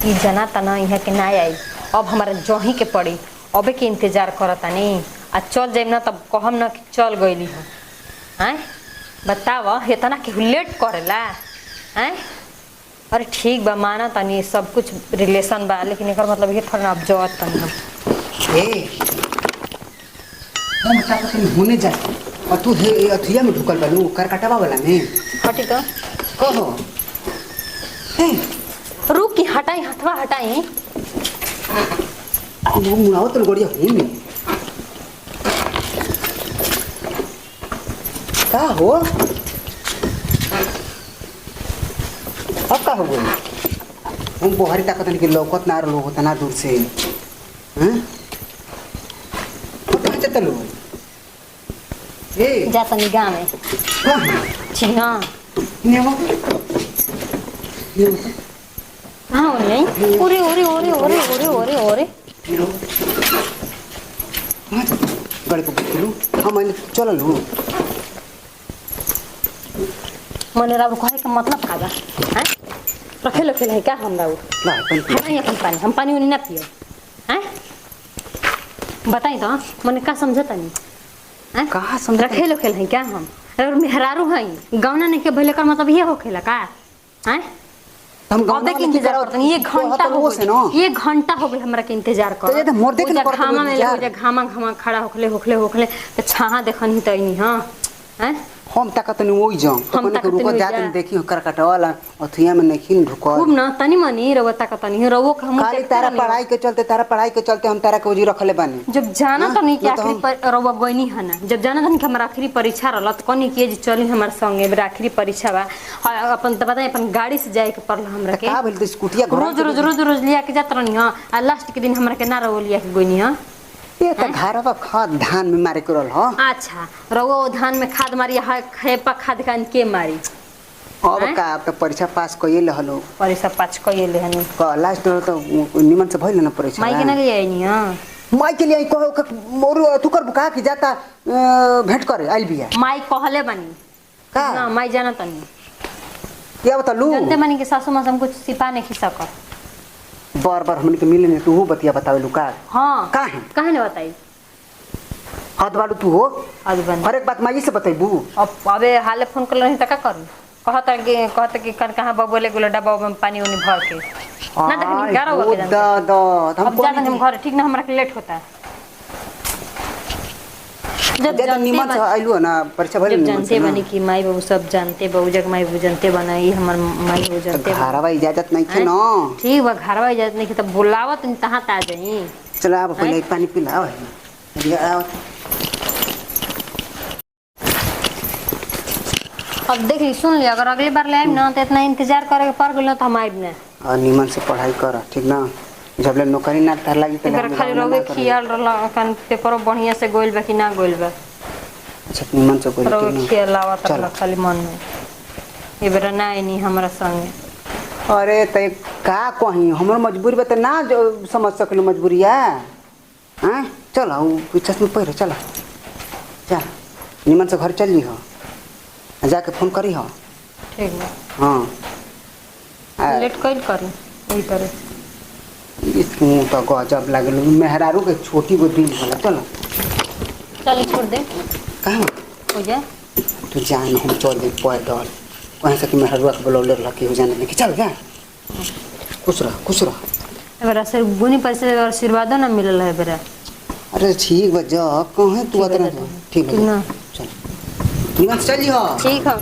ई जना तना यहाँ के ना आई। अब हमारा जही के पड़ी, अबे के इंतजार करता नहीं। आ चल जाइम ना तब कहम ना कि चल गईली हम। हैं बताव इतना के लेट करेला हैं। अरे ठीक बा माना तनी सब कुछ रिलेशन बा, लेकिन एकर मतलब ये थोड़ा अब जवत तनी हम ए हम का कहीं होने जा और तू अथिया में ढुकल बालू करकटवा वाला में हटी तो कहो ए रुक की हटाई हथवा हटाई। वो मुआव तो गोड़िया होने का हो अब का हो गई हम बोहरी ताकत नहीं कि लौकत ना लोग होता ना दूर से हैं कहाँ चलता लोग ए जा तनी गाँव में हाँ ठीक ना। नहीं हो हाँ नहीं ओरे ओरे ओरे ओरे ओरे ओरे ओरे गड़े को बुझलू हम मैंने चल लू मने राव कहे का मतलब का बा हैं। रखे लो खेल है क्या हम राव ला अपन नहीं अपन पानी हम पानी उनी ना पियो हैं। बताई तो मने का समझता नहीं हैं। कहाँ समझ रखे लो खेल है क्या हम अगर मेहरारू हैं गौना नहीं के भले कर मतलब ये हो खेला का हैं। हम अब के इंतजार करते हैं, ये घंटा हो गया, ये घंटा हो गया हमरा के इंतजार कर। तो ये तो मोर देख न करत घामा में इंतजार। ले घामा घामा खड़ा होखले होखले होखले तो छाहा देखन ही तइनी हां हैं। हम ताकत नहीं वही जाऊं तो हम कोने के ताकत रुको नहीं जात जा। में देखी करकटवा वाला अथिया में नहीं ढुको खूब ना तनी मनी रवता का तनी रवो हम खाली तारा पढ़ाई के चलते हम तारा को जी रखले बानी जब जाना तो नहीं कि नहीं तो आखिरी पर रवा गईनी है ना। जब जाना था कि हमारा आखिरी परीक्षा रहला तो कनी के चली हमारे संगे मेरा आखिरी परीक्षा बा अपन तो बताए अपन गाड़ी से जाए के पड़ला हमरा के का भेल तो स्कूटिया रोज रोज रोज रोज लिया के जात रहनी हां आ लास्ट के दिन हमरा के ना रवो लिया के गईनी हां। ये त घरवा खाद धान में मारे करल ह अच्छा रवो धान में खाद मारी है खेपा खाद कान के मारी अब का अब तो परीक्षा पास कइल हलो परीक्षा पाँच कइले हनी का लास्ट तो निमन से भइल ना परीक्षा माई के ना गई नी हां। माई के लिए कहो मोर तू कर बुका कि जाता भेंट करे आइल बिया माई कहले बनी का ना माई जाना तनी ये बता लू जानते बनी के सासू मां से हम कुछ सिपा नहीं खिसा कर बार बार हमन के मिले ने तू बतिया बतावे लू का हां काहे काहे ने बताई हाथ वालू तू हो आज बन हर एक बात माई से बताइबू अब अबे हाले फोन कर रही त का करू कहत कि कहां बबोले गुला डब्बा में पानी उनी भर के ना देखनी 11 हो गए द अब जाते हम घर ठीक ना हमरा के लेट होता है। जब जब निमन से आइलू ना परीक्षा भइल जब जानते बनी कि माई बाबू सब जानते बाबू जग माई बाबू जानते बनाई हमर माई बाबू जानते घरवा इजाजत नहीं थे ना ठीक बा घरवा इजाजत नहीं तब बुलावत तहां ता जाई। चला अब पहले एक पानी पिला अब देख ली सुन लिया अगर अगली बार ले आइम ना तो इतना इंतजार करे के पड़ गेल तो हम आइब ना। और निमन से पढ़ाई कर ठीक ना जब ले नौकरी ना तार लगी एकर खाली रोगे खियाल रहला कन पेपर बढ़िया से गोइल बा कि ना गोइल बा अच्छा निमन से कोई रोगे ठीक खियाल आवत रहला खाली मन में ए बेरा ना आइनी हमरा संगे। ना अरे त का कही हमर मजबूरी बता ना जो समझ सकलू मजबूरिया हैं चल पीछे में पहले चल जा निमन से घर चल ली हो जाके फोन करी हो ठीक बा हाँ लेट कइल करी वही करे तू तो गजब लागल मेहरारू के छोटी गो दिन होला चल चल छोड़ दे कहाँ हो जाए तू जान हम चल दे पैदल वहाँ से कि मेहरुआ के बोलौले रह के हो जाने लेके चल जा खुश रह एबरा से बुनी पैसे आशीर्वाद ना मिलल है बेरा। अरे ठीक बा जा कहाँ तू ठीक है, अतना ठीक ठीक है ना चल निमन से चली हो ठीक है।